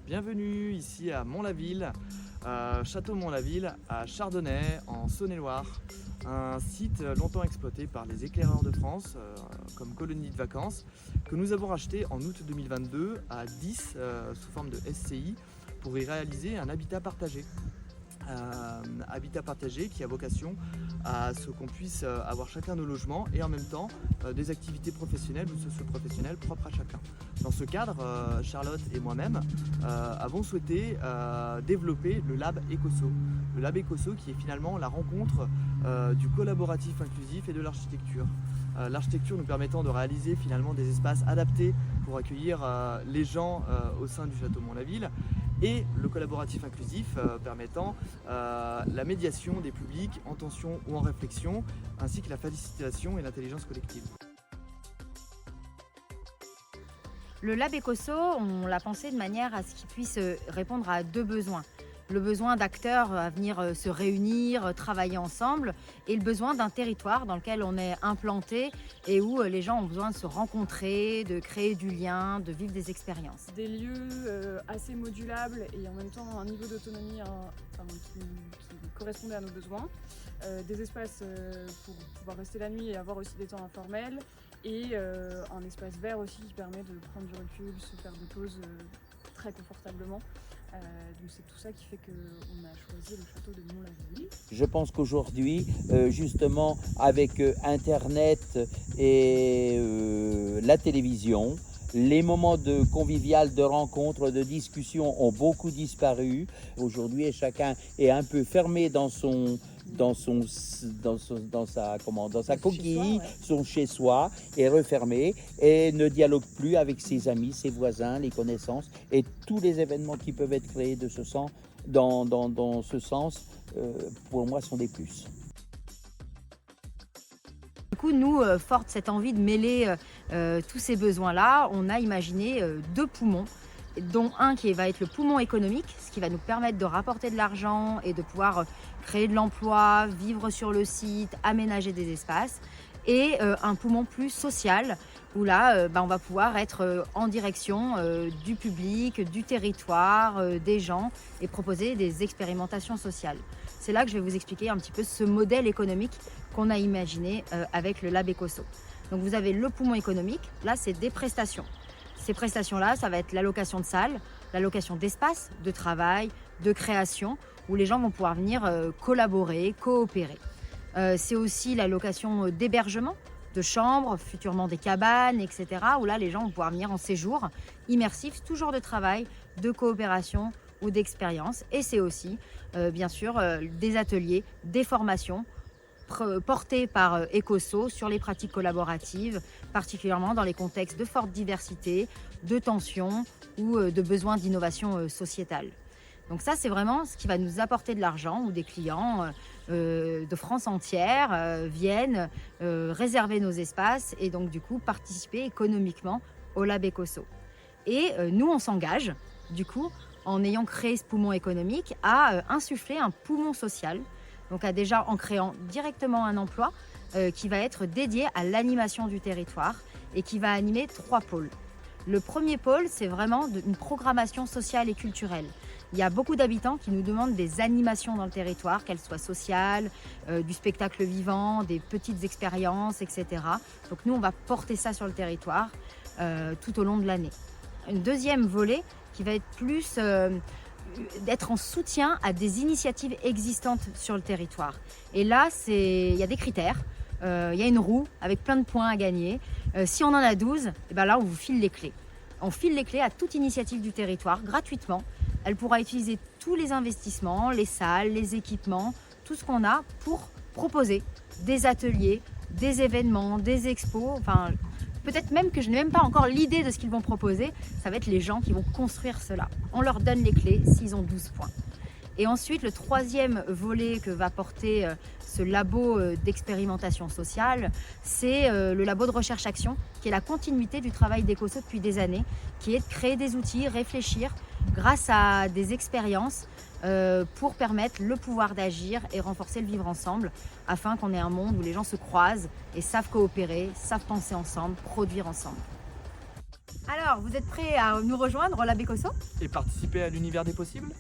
Bienvenue ici à Mont-la-Ville, Château Mont-la-Ville à Chardonnay en Saône-et-Loire, un site longtemps exploité par les éclaireurs de France comme colonie de vacances que nous avons racheté en août 2022 à 10 sous forme de SCI pour y réaliser un habitat partagé. Habitat partagé qui a vocation à ce qu'on puisse avoir chacun nos logements et en même temps des activités professionnelles ou socio-professionnelles propres à chacun. Dans ce cadre, Charlotte et moi-même avons souhaité développer le Lab Ecoso. Le Lab Ecoso qui est finalement la rencontre du collaboratif inclusif et de l'architecture. L'architecture nous permettant de réaliser finalement des espaces adaptés pour accueillir les gens au sein du Château Mont-la-Ville et le collaboratif inclusif permettant la médiation des publics en tension ou en réflexion, ainsi que la facilitation et l'intelligence collective. Le Lab Ecoso, on l'a pensé de manière à ce qu'il puisse répondre à deux besoins. Le besoin d'acteurs à venir se réunir, travailler ensemble, et le besoin d'un territoire dans lequel on est implanté et où les gens ont besoin de se rencontrer, de créer du lien, de vivre des expériences. Des lieux assez modulables et en même temps un niveau d'autonomie qui correspondait à nos besoins. Des espaces pour pouvoir rester la nuit et avoir aussi des temps informels. Et un espace vert aussi qui permet de prendre du recul, se faire des pauses très confortablement. Donc c'est tout ça qui fait qu'on a choisi le château de Mont-la-Ville. Je pense qu'aujourd'hui, justement, avec Internet et la télévision, les moments de convivial, de rencontres, de discussions ont beaucoup disparu. Aujourd'hui, chacun est un peu fermé dans sa coquille, son chez-soi est refermé et ne dialogue plus avec ses amis, ses voisins, les connaissances et tous les événements qui peuvent être créés de ce sens, dans ce sens, pour moi, sont des plus. Du coup, nous, forte cette envie de mêler tous ces besoins-là, on a imaginé deux poumons, dont un qui va être le poumon économique, ce qui va nous permettre de rapporter de l'argent et de pouvoir créer de l'emploi, vivre sur le site, aménager des espaces, et un poumon plus social, où là, on va pouvoir être en direction du public, du territoire, des gens, et proposer des expérimentations sociales. C'est là que je vais vous expliquer un petit peu ce modèle économique qu'on a imaginé avec le Lab Ecoso. Donc vous avez le poumon économique, là c'est des prestations. Ces prestations-là, ça va être la location de salles, la location d'espaces, de travail, de création, où les gens vont pouvoir venir collaborer, coopérer. C'est aussi la location d'hébergement, de chambres, futurement des cabanes, etc. Où là, les gens vont pouvoir venir en séjour immersif, toujours de travail, de coopération ou d'expérience. Et c'est aussi, bien sûr, des ateliers, des formations portées par Ecoso sur les pratiques collaboratives, particulièrement dans les contextes de forte diversité, de tension ou de besoins d'innovation sociétale. Donc ça, c'est vraiment ce qui va nous apporter de l'argent, où des clients de France entière viennent réserver nos espaces et donc du coup participer économiquement au Lab Ecoso. Et nous, on s'engage, du coup, en ayant créé ce poumon économique, à insuffler un poumon social, donc en créant directement un emploi qui va être dédié à l'animation du territoire et qui va animer 3 pôles. Le premier pôle, c'est vraiment une programmation sociale et culturelle. Il y a beaucoup d'habitants qui nous demandent des animations dans le territoire, qu'elles soient sociales, du spectacle vivant, des petites expériences, etc. Donc nous, on va porter ça sur le territoire tout au long de l'année. Un deuxième volet qui va être plus d'être en soutien à des initiatives existantes sur le territoire. Et là, il y a des critères. Il y a une roue avec plein de points à gagner. Si on en a 12, et ben là, on vous file les clés. On file les clés à toute initiative du territoire gratuitement. Elle pourra utiliser tous les investissements, les salles, les équipements, tout ce qu'on a pour proposer des ateliers, des événements, des expos. Enfin, peut-être même que je n'ai même pas encore l'idée de ce qu'ils vont proposer. Ça va être les gens qui vont construire cela. On leur donne les clés s'ils ont 12 points. Et ensuite, le troisième volet que va porter ce labo d'expérimentation sociale, c'est le labo de recherche-action, qui est la continuité du travail d'Ecoso depuis des années, qui est de créer des outils, réfléchir grâce à des expériences pour permettre le pouvoir d'agir et renforcer le vivre ensemble, afin qu'on ait un monde où les gens se croisent et savent coopérer, savent penser ensemble, produire ensemble. Alors, vous êtes prêts à nous rejoindre, la Bécosso? Et participer à l'univers des possibles?